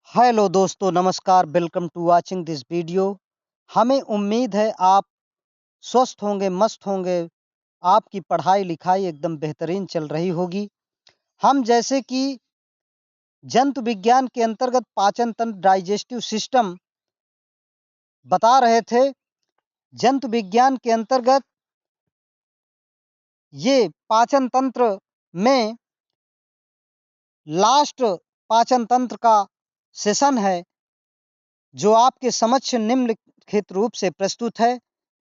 Hello दोस्तों, नमस्कार। Welcome to watching this video. हमें उम्मीद है आप स्वस्थ होंगे, मस्त होंगे। आपकी पढ़ाई लिखाई एकदम बेहतरीन चल रही होगी। हम जैसे कि जंतु विज्ञान के अंतर्गत पाचन तंत्र, डाइजेस्टिव सिस्टम बता रहे थे। जंतु विज्ञान के अंतर्गत ये पाचन तंत्र में लास्ट पाचन तंत्र का सेशन है, जो आपके समक्ष निम्नलिखित रूप से प्रस्तुत है।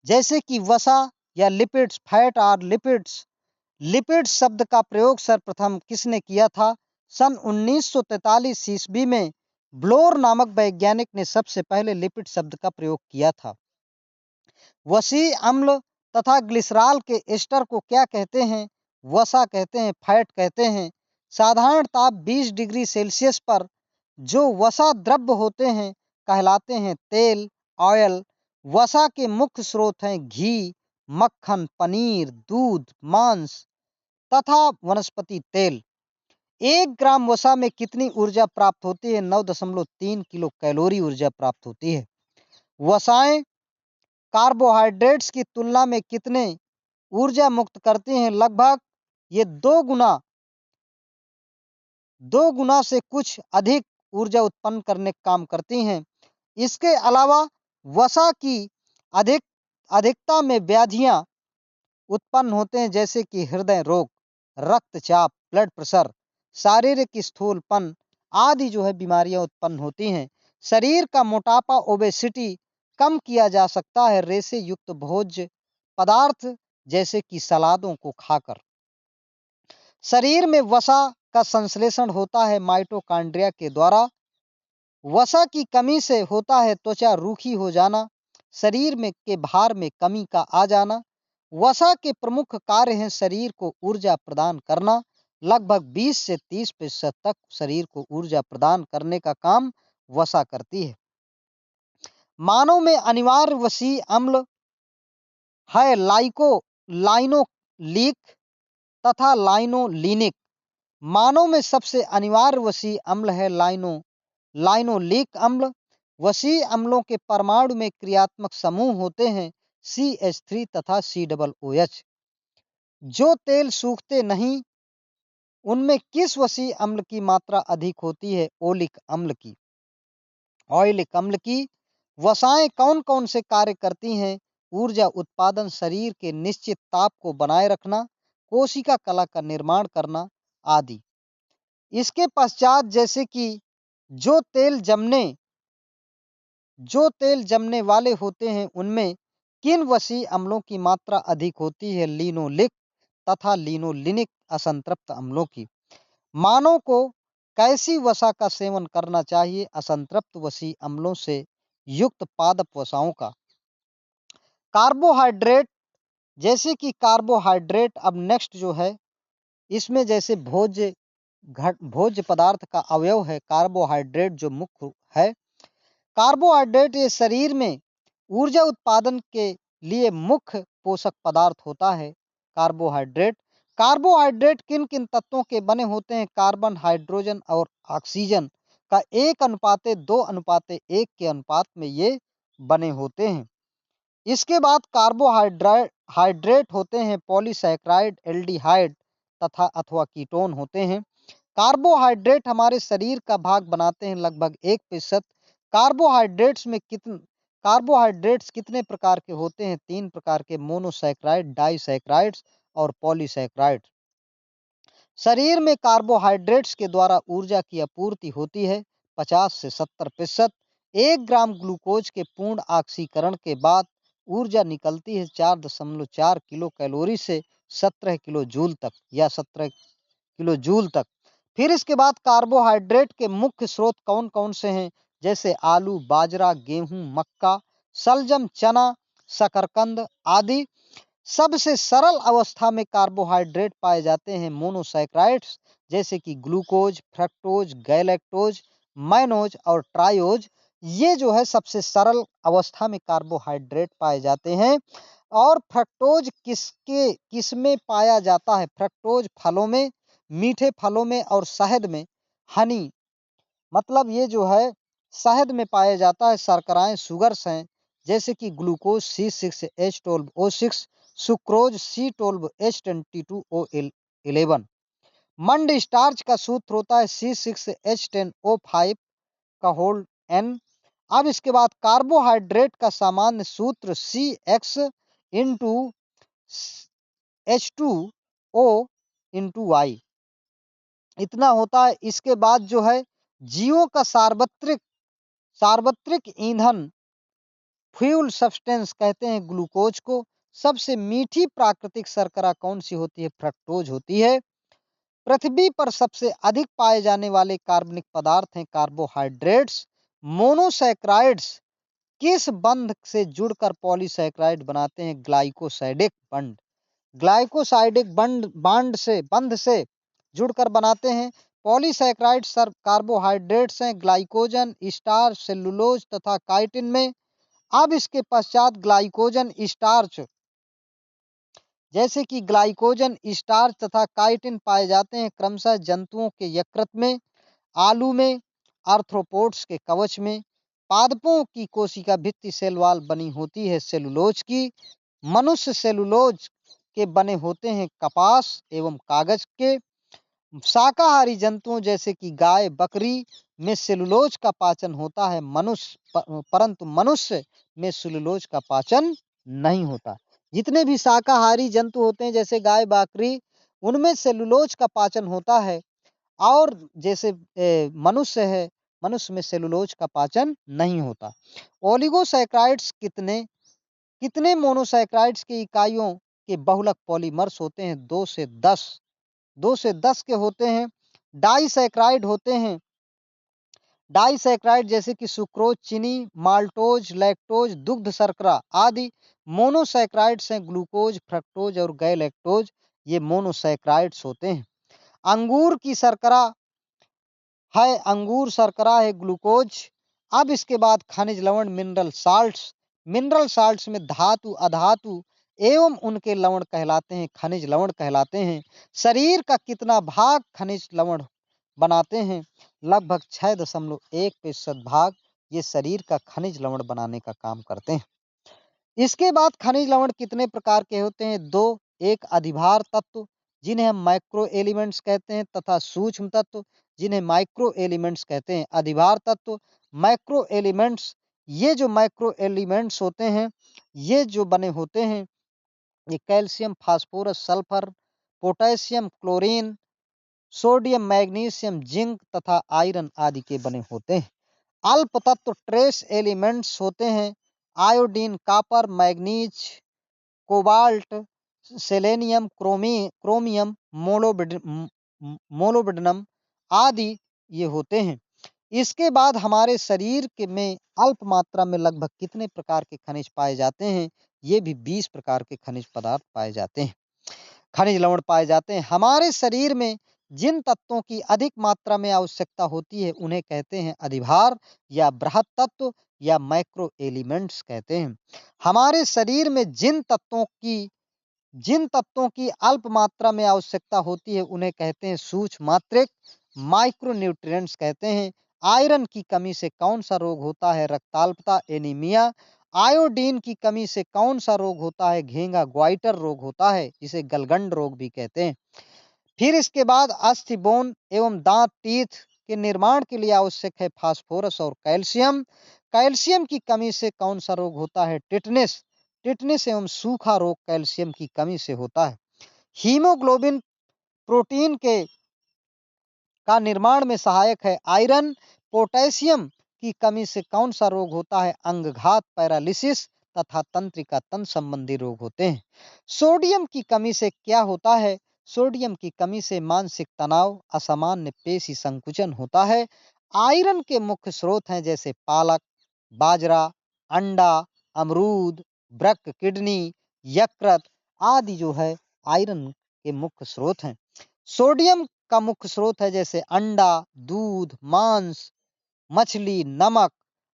जैसे कि वसा या लिपिड्स, फैट और लिपिड्स। लिपिड्स शब्द का प्रयोग सर्वप्रथम किसने किया था? सन 1943 ईस्वी में ब्लोर नामक वैज्ञानिक ने सबसे पहले लिपिड शब्द का प्रयोग किया था। वसी अम्ल तथा ग्लिसरॉल के एस्टर को क्या कहते हैं? वसा कहते हैं, फैट कहते हैं। साधारण ताप 20 डिग्री सेल्सियस पर जो वसा द्रव्य होते हैं कहलाते हैं तेल, ऑयल। वसा के मुख्य स्रोत हैं घी, मक्खन, पनीर, दूध, मांस तथा वनस्पति तेल। 1 ग्राम वसा में कितनी ऊर्जा प्राप्त होती है? 9.3 किलो कैलोरी ऊर्जा प्राप्त होती है। वसाएं कार्बोहाइड्रेट्स की तुलना में कितने ऊर्जा मुक्त करती हैं? लगभग ये दो गुना से कुछ अधिक ऊर्जा उत्पन्न करने का काम करती हैं। इसके अलावा वसा की अधिक अधिकता में व्याधियां उत्पन्न होते हैं, जैसे कि हृदय रोग, रक्तचाप, ब्लड प्रेशर, शारीरिक स्थूलपन आदि जो है बीमारियां उत्पन्न होती हैं। शरीर का मोटापा, ओबेसिटी कम किया जा सकता है रेशे युक्त भोज्य पदार्थ जैसे कि सलादों को खाकर। शरीर में वसा का संश्लेषण होता है माइटोकॉन्ड्रिया के द्वारा। वसा की कमी से होता है त्वचा रूखी हो जाना, शरीर में के भार में कमी का आ जाना। वसा के प्रमुख कार्य हैं शरीर को ऊर्जा प्रदान करना। लगभग 20 से 30% तक शरीर को ऊर्जा प्रदान करने का काम वसा करती है। मानव में अनिवार्य वसीय अम्ल है लाइनोलिक तथा लाइनोलिनिक। मानव में सबसे अनिवार्य वसीय अम्ल है लाइनोलिक अम्ल। वसीय अम्लों के परमाणु में क्रियात्मक समूह होते हैं CH3 तथा COOH। जो तेल सूखते नहीं, उनमें किस वसीय अम्ल की मात्रा अधिक होती है? ओलिक अम्ल की, ऑयलिक अम्ल की। वसाएं कौन कौन से कार्य करती हैं? ऊर्जा उत्पादन, शरीर के निश्चित ताप को बनाए रखना, कोशिका कला का निर्माण करना आदि। इसके पश्चात जैसे कि जो तेल जमने वाले होते हैं, उनमें किन वसीय अम्लों की मात्रा अधिक होती है? लिनोलिक तथा लिनोलिनिक असंतृप्त अम्लों की। मानव को कैसी वसा का सेवन करना चाहिए? असंतृप्त वसीय अम्लों से युक्त पादप वसाओं का। कार्बोहाइड्रेट, जैसे कि कार्बोहाइड्रेट अब नेक्स्ट जो है, इसमें जैसे भोज्य पदार्थ का अवयव है कार्बोहाइड्रेट, जो मुख्य है। कार्बोहाइड्रेट ये शरीर में ऊर्जा उत्पादन के लिए मुख्य पोषक पदार्थ होता है। कार्बोहाइड्रेट किन किन तत्वों के बने होते हैं? कार्बन, हाइड्रोजन और ऑक्सीजन का 1:2:1 के अनुपात में ये बने होते हैं। इसके बाद कार्बोहाइड्रेट होते हैं पॉलीसैकेराइड, एल्डिहाइड तथा अथवा कीटोन होते हैं। कार्बोहाइड्रेट हमारे शरीर का भाग बनाते हैं लगभग 1%। कार्बोहाइड्रेट्स कितने प्रकार के होते हैं? 3 प्रकार के, मोनोसैकेराइड, डाइसैकेराइड्स और पॉलीसैकेराइड। शरीर में कार्बोहाइड्रेट्स के द्वारा ऊर्जा की आपूर्ति होती है 50 से 70%। 1 ग्राम ग्लूकोज के पूर्ण ऑक्सीकरण के बाद ऊर्जा निकलती है 4.4 किलो कैलोरी से 17 किलो जूल तक या 17 किलो जूल तक। फिर इसके बाद कार्बोहाइड्रेट के मुख्य स्रोत कौन कौन से हैं? जैसे आलू, बाजरा, गेहूं, मक्का, सलजम, चना, शकरकंद आदि। सबसे सरल अवस्था में कार्बोहाइड्रेट पाए जाते हैं मोनोसैकेराइड्स, जैसे कि ग्लूकोज, फ्रक्टोज, गैलेक्टोज, मैनोज और ट्रायोज। ये जो है सबसे सरल अवस्था में कार्बोहाइड्रेट पाए जाते हैं। और फ्रक्टोज किसमें पाया जाता है? फ्रक्टोज फलों में, मीठे फलों में और शहद में, हनी मतलब ये जो है शहद में पाया जाता है। शर्कराएं सुगर्स हैं, जैसे कि ग्लूकोज C6H12O6, सुक्रोज C12H22O11। मंड स्टार्च का सूत्र होता है C6H10O5 का होल N। अब इसके बाद कार्बोहाइड्रेट का सामान्य सूत्र CX into H2O into Y इतना होता है। इसके बाद जो है जीवों का सार्वत्रिक ईंधन फ्यूल सब्सटेंस कहते हैं ग्लूकोज को। सबसे मीठी प्राकृतिक शर्करा कौन सी होती है? फ्रक्टोज होती है। पृथ्वी पर सबसे अधिक पाए जाने वाले कार्बनिक पदार्थ हैं कार्बोहाइड्रेट्स। मोनोसैक्राइड्स किस बंध से जुड़कर पॉलीसैक्राइड बनाते हैं? ग्लाइकोसाइडिक बंध। ग्लाइकोसाइडिक बंध से जुड़कर बनाते हैं। पॉलीसैक्राइड्स कार्बोहाइड्रेट्स हैं ग्लाइकोजन, स्टार्च, सेलुलोज तथा काइटिन में। अब इसके पश्चात ग्लाइकोजन, स्टार्च, जैसे कि ग्लाइकोजन, स्टार्च तथा काइटिन पाए जाते हैं क्रमशः जंतुओं के यकृत में, आलू में, आर्थ्रोपोड्स के कवच में। पादपों की कोशिका भित्ति सेल वॉल बनी होती है सेलुलोज की। मनुष्य सेलुलोज के बने होते हैं कपास एवं कागज के। शाकाहारी जंतुओं जैसे कि गाय, बकरी में सेलुलोज का पाचन होता है परंतु मनुष्य में सेलुलोज का पाचन नहीं होता। जितने भी शाकाहारी जंतु होते हैं जैसे गाय, बकरी, उनमें सेलुलोज का पाचन होता है। और जैसे मनुष्य है, मनुष्य में सेलुलोज का पाचन नहीं होता। ओलिगोसैक्राइड्स कितने मोनोसैक्राइड्स की इकाइयों के बहुलक पॉलीमर्स होते हैं? 2 से 10 के होते हैं। डाइसैक्राइड होते हैं। डाइसैक्राइड जैसे कि सुक्रोज, चीनी, माल्टोज, लैक्टोज, दुग्ध शर्करा आदि। मोनोसैक्राइड्स हैं ग्लूकोज, फ्रक्टोज और गैलेक्टोज, ये मोनोसैक्राइड्स होते हैं। अंगूर की शर्करा है, अंगूर शर्करा है ग्लूकोज। अब इसके बाद खनिज लवण मिनरल साल्ट्स में धातु, अधातु एवं उनके लवण कहलाते हैं खनिज लवण कहलाते हैं। शरीर का कितना भाग खनिज लवण बनाते हैं? लगभग 6.1% भाग ये शरीर का खनिज लवण बनाने का काम करते हैं। इसके बाद खनिज लवण कितने प्रकार के होते हैं? 2। एक अधिभार तत्व जिन्हें हम माइक्रो एलिमेंट्स कहते हैं तथा सूक्ष्म तत्व जिन्हें माइक्रो एलिमेंट्स कहते हैं। अधिभार तत्व, माइक्रो एलिमेंट्स, ये जो माइक्रो एलिमेंट्स होते हैं ये जो बने होते हैं ये calcium, phosphorus, sulphur, potassium, chlorine, sodium, magnesium, zinc तथा आयरन आदि के बने होते हैं। अल्प तत्व ट्रेस एलिमेंट्स होते हैं iodine, copper, manganese, cobalt, selenium, chromium, molybdenum आदि ये होते हैं। इसके बाद हमारे शरीर के में अल्प मात्रा में लगभग कितने प्रकार के खनिज पाए जाते हैं? ये भी 20 प्रकार के खनिज पदार्थ पाए जाते हैं, खनिज लवण पाए जाते हैं। हमारे शरीर में जिन तत्वों की अधिक मात्रा में आवश्यकता होती है उन्हें कहते हैं अधिभार या बृहत तत्व या माइक्रो एलिमेंट्स कहते हैं। हमारे शरीर में जिन तत्वों की अल्प मात्रा में आवश्यकता होती है उन्हें कहते हैं सूक्ष्म मात्रिक, माइक्रोन्यूट्रिएंट्स कहते हैं। आयरन की कमी से कौन सा रोग होता है? रक्ताल्पता, एनीमिया। आयोडीन की कमी से कौन सा रोग होता है? घेंगा ग्वाइटर रोग होता है, जिसे गलगंड रोग भी कहते हैं। फिर इसके बाद अस्थि, बोन एवं दांत, टीथ के निर्माण के लिए आवश्यक है फास्फोरस और कैल्शियम। कैल्शियम की कमी से कौन सा रोग होता है? टिटनेस एवं सूखा रोग कैल्शियम की कमी से होता है। हीमोग्लोबिन प्रोटीन के का निर्माण में सहायक है। आयरन, पोटेशियम की कमी से कौन सा रोग होता है? अंगघात, पैरालिसिस तथा तंत्रिका तंत्र संबंधी रोग होते हैं। सोडियम की कमी से क्या होता है? सोडियम की कमी से मानसिक तनाव, असामान्य पेशी संकुचन होता है। आयरन के मुख्य स्रोत हैं जैसे पालक, बाजरा, अंडा, अमरूद, वृक्क, किडनी, यकृत आदि जो है आयरन के मुख्य स्रोत हैं। सोडियम का मुख्य स्रोत है जैसे अंडा, दूध, मांस, मछली, नमक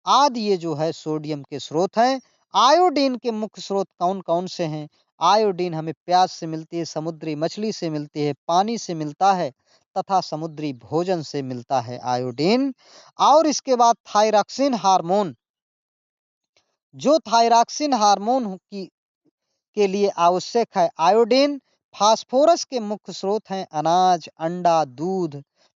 आदि ये जो है सोडियम के स्रोत हैं। आयोडीन के मुख्य स्रोत कौन कौन से हैं? आयोडीन हमें प्याज से मिलती है, समुद्री मछली से मिलती है, पानी से मिलता है तथा समुद्री भोजन से मिलता है आयोडीन। और इसके बाद थायरॉक्सिन हार्मोन, जो थायरॉक्सिन हार्मोन की के लिए आवश्यक है। आयोडीन फास्फोरस के मुख्य स्रोत हैं अनाज, अंडा, दूध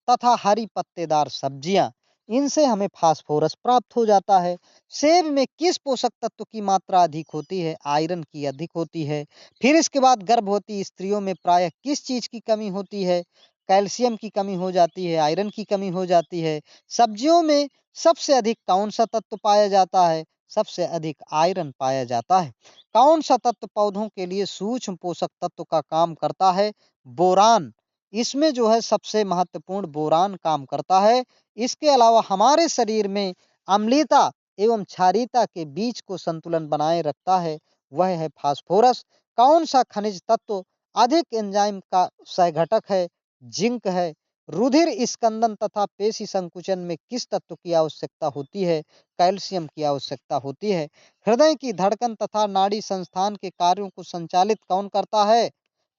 तथा हरी पत्तेदार सब्जियां। इनसे हमें फास्फोरस प्राप्त हो जाता है। सेब में किस पोषक तत्व की मात्रा अधिक होती है? आयरन की अधिक होती है। फिर इसके बाद गर्भवती स्त्रियों में प्रायः किस चीज की कमी होती है? कैल्शियम की कमी हो जाती है, आयरन की कमी हो जाती है। सब्जियों में सबसे अधिक कौन सा तत्व पाया जाता है? सबसे अधिक आयरन पाया जाता है। कौन सा तत्व पौधों के लिए सूक्ष्म पोषक तत्व का काम करता है? बोरान। इसमें जो है सबसे महत्वपूर्ण बोरान काम करता है। इसके अलावा हमारे शरीर में अम्लीयता एवं क्षारीयता के बीच को संतुलन बनाए रखता है, वह है फास्फोरस। कौन सा खनिज तत्व अधिक एंजाइम का सहघटक है? जिंक है। रुधिर स्कंदन तथा पेशी संकुचन में किस तत्व की आवश्यकता होती है? कैल्शियम की आवश्यकता होती है। हृदय की धड़कन तथा नाड़ी संस्थान के कार्यों को संचालित कौन करता है?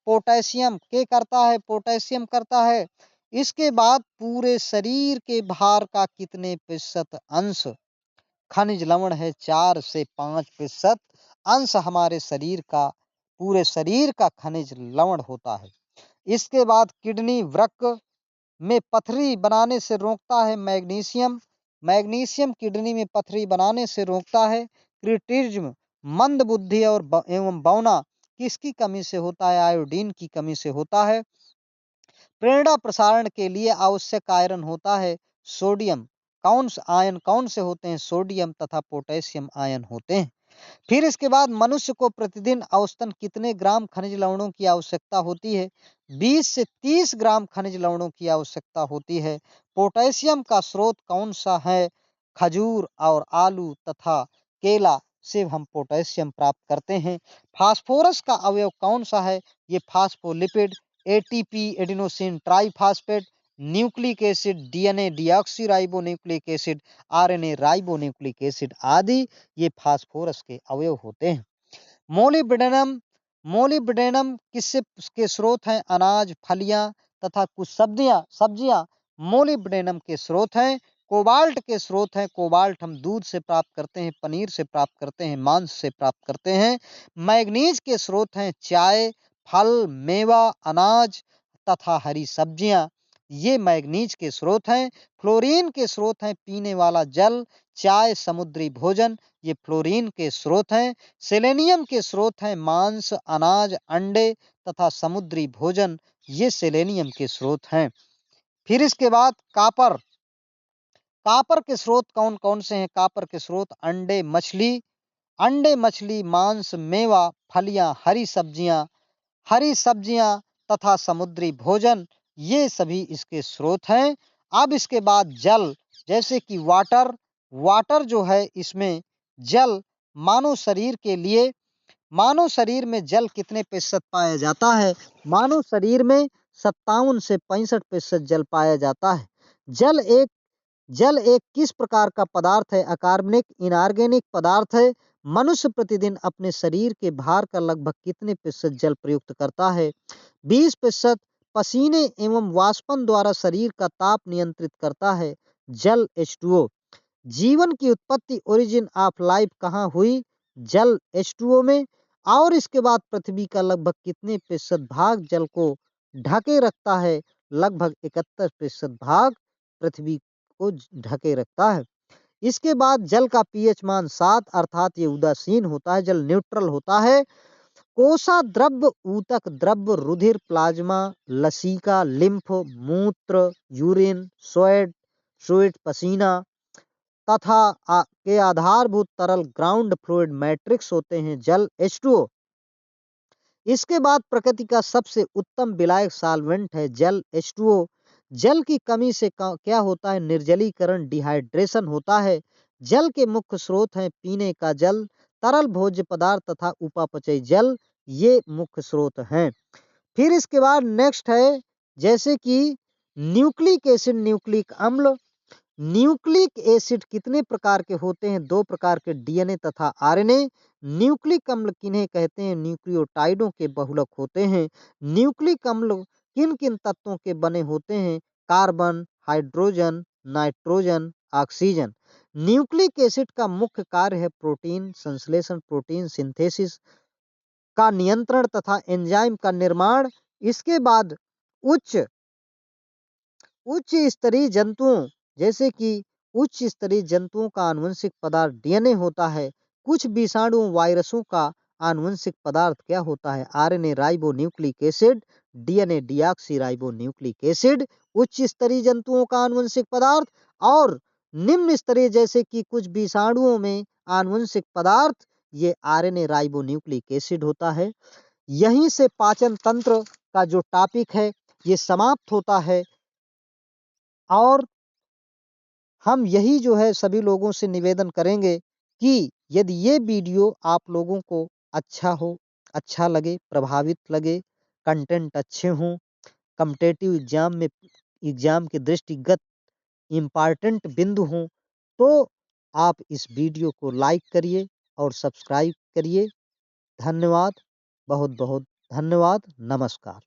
पोटेशियम के करता है, पोटेशियम करता है। इसके बाद पूरे शरीर के भार का कितने प्रतिशत अंश खनिज लवण है? 4 से 5% अंश हमारे शरीर का, पूरे शरीर का खनिज लवण होता है। इसके बाद किडनी वृक्क में पथरी बनाने से रोकता है मैग्नीशियम। मैग्नीशियम किडनी में पथरी बनाने से रोकता है। क्रिटिज्म मंद बुद्धि और एवं बौना किसकी कमी से होता है? आयोडीन की कमी से होता है। प्रेरणा प्रसारण के लिए आवश्यक आयरन होता है सोडियम। आयन कौन से होते हैं? सोडियम तथा पोटेशियम आयन होते हैं। फिर इसके बाद मनुष्य को प्रतिदिन औसतन कितने ग्राम खनिज लवणों की आवश्यकता होती है? 20 से 30 ग्राम खनिज लवणों की आवश्यकता होती है। पोटेशियम का स्रोत कौन सा है? खजूर और आलू तथा केला से हम पोटेशियम प्राप्त करते हैं। फास्फोरस का अवयव कौन सा है? ये phospholipid, ATP adenosine triphosphate, nucleic acid, DNA deoxy ribo nucleic acid, RNA ribo nucleic acid आदि ये फास्फोरस के अवयव होते हैं। मोलिब्डेनम, मोलिब्डेनम किससे के स्रोत हैं? अनाज, फलियां तथा कुछ सब्जियां मोलिब्डेनम के स्रोत हैं। कोबाल्ट के स्रोत हैं। कोबाल्ट हम दूध से प्राप्त करते हैं, पनीर से प्राप्त करते हैं, मांस से प्राप्त करते हैं। मैग्नीज के स्रोत हैं चाय, फल, मेवा, अनाज तथा हरी सब्जियां, ये मैग्नीज के स्रोत हैं। फ्लोरीन के स्रोत हैं पीने वाला जल, चाय, समुद्री भोजन, ये फ्लोरीन के स्रोत हैं। सेलेनियम के स्रोत हैं मांस, अनाज, अंडे तथा समुद्री भोजन, ये सेलेनियम के स्रोत हैं। फिर इसके बाद कापर, कापर के स्रोत कौन कौन से हैं? कापर के स्रोत अंडे, मछली, मांस, मेवा, फलियां, हरी सब्जियां तथा समुद्री भोजन, ये सभी इसके स्रोत हैं। अब इसके बाद जल, जैसे कि वाटर, वाटर जो है इसमें जल मानव शरीर के लिए, मानव शरीर में जल कितने प्रतिशत पाया जाता है? मानव शरीर में 57 से 65% जल पाया जाता है। जल एक जल एक किस प्रकार का पदार्थ है? अकार्बनिक, इनऑर्गेनिक पदार्थ है। मनुष्य प्रतिदिन अपने शरीर के भार का लगभग कितने प्रतिशत जल प्रयुक्त करता है? 20%। पसीने एवं वाष्पन द्वारा शरीर का ताप नियंत्रित करता है जल H2O। जीवन की उत्पत्ति, ओरिजिन ऑफ लाइफ कहाँ हुई? जल H2O में। और इसके बाद पृथ्वी का लगभग कितने प्रतिशत भाग जल को ढके रखता है? लगभग 71% भाग पृथ्वी को ढके रखता है। इसके बाद जल का पीएच मान 7 अर्थात ये उदासीन होता है, जल न्यूट्रल होता है। कोशाद्रव्य, ऊतक द्रव्य, रुधिर, प्लाज्मा, लसीका, लिम्फ, मूत्र, यूरिन, स्वेट, पसीना तथा के आधारभूत तरल ग्राउंड फ्लूइड मैट्रिक्स होते हैं जल H2O। इसके बाद प्रकृति का सबसे उत्तम विलायक सॉल्वेंट है जल H2O। जल की कमी से क्या होता है? निर्जलीकरण, डिहाइड्रेशन होता है। जल के मुख्य स्रोत हैं पीने का जल, तरल भोज्य पदार्थ तथा उपापचयी जल, ये मुख्य स्रोत हैं। फिर इसके बाद नेक्स्ट है जैसे कि न्यूक्लिक एसिड, न्यूक्लिक अम्ल। न्यूक्लिक एसिड कितने प्रकार के होते हैं? 2 प्रकार के, डीएनए तथा आरएनए। न्यूक्लिक अम्ल किन्हें कहते हैं? न्यूक्लियोटाइडों के बहुलक होते हैं। न्यूक्लिक अम्ल किन किन तत्वों के बने होते हैं? Carbon, hydrogen, nitrogen, oxygen. Nucleic acid का मुख्य कार्य है प्रोटीन संश्लेषण, प्रोटीन सिंथेसिस का नियंत्रण तथा एंजाइम का निर्माण। इसके बाद उच्च उच्च स्तरीय जंतुओं, जैसे कि उच्च स्तरीय जंतुओं का आनुवंशिक पदार्थ डीएनए होता है। कुछ विषाणु वायरसों का आनुवंशिक पदार्थ क्या होता है? RNA ribo nucleic acid, DNA deoxy ribo nucleic acid. उच्च स्तरीय जंतुओं का आनुवंशिक पदार्थ और निम्न स्तरीय जैसे कि कुछ विषाणुओं में आनुवंशिक पदार्थ, ये आरएनए राइबो न्यूक्लिक एसिड होता है। यहीं से पाचन तंत्र का जो टॉपिक है ये समाप्त होता है। और हम यही जो है सभी लोगों से निवेदन करेंगे कि यदि ये वीडियो आप लोगों को अच्छा हो, अच्छा लगे, प्रभावित लगे, कंटेंट अच्छे हों, कॉम्पिटिटिव एग्जाम के दृष्टिगत इम्पॉर्टेंट बिंदु हों, तो आप इस वीडियो को लाइक करिए और सब्सक्राइब करिए। धन्यवाद, बहुत बहुत धन्यवाद, नमस्कार।